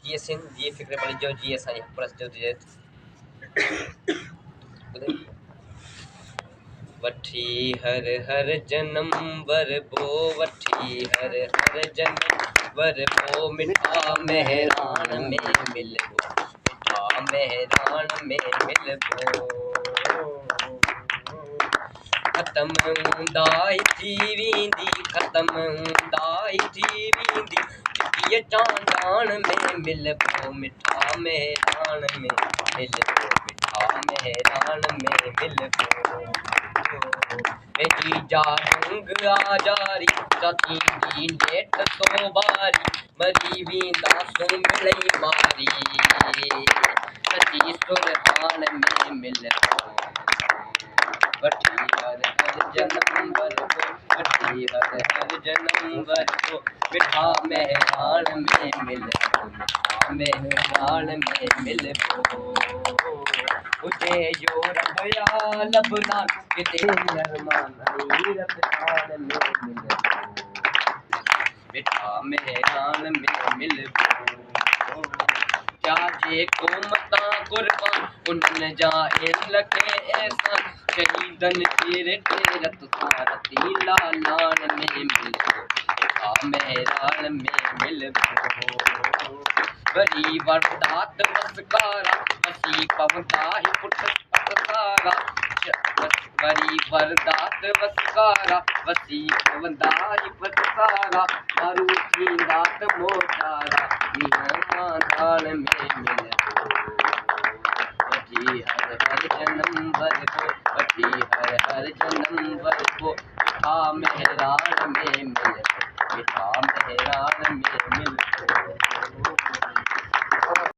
जी सिंध जी फिक्र पड़ी जो जी असांजी हपरस जो वठी हर हर जन्म वर बो वठी हर हर जन्म वर बो मिठा मेहरान में मिलबो मिठा मेहरान में मिलबो खत्म हूंदाई थी वेंदी खत्म हूंदाई थी वेंदी चिटीअ चांदान में मिलबो मिठा मेहरान में मिलबो मिठा मेहरान में मिलबो मेरी जादूंग आजारी सती दी नेट तो बारी मरी वेंदा सो मिलई मारी सती सुल्तान में मिलबो वठी हर हर जन्म वर को वठी हर हर जन्म वर को मिठा मेहरान में मिलबो मिठा मेहरान में मिलबो उजे जो रब या लबना किते अरमान रफ़तार में मिलबो मिठा मेहरान में मिलबो जाजे कोमता कुर्बान उन्हनि जा लखे एहसान शहीदन के रत सारती लालान में मिलबो मिठा मेहरान में मिलबो वरी वरदात वसकारा वसी पवंदा ही पुट पतकारा वरी वरदात वसकारा वसी पवंदा ही पतकारा मारू थींदा त मोटारा मीनान में मिलबो वठी हर हर जन्म वर को वठी हर हर जन्म वर को मिठा मेहरान में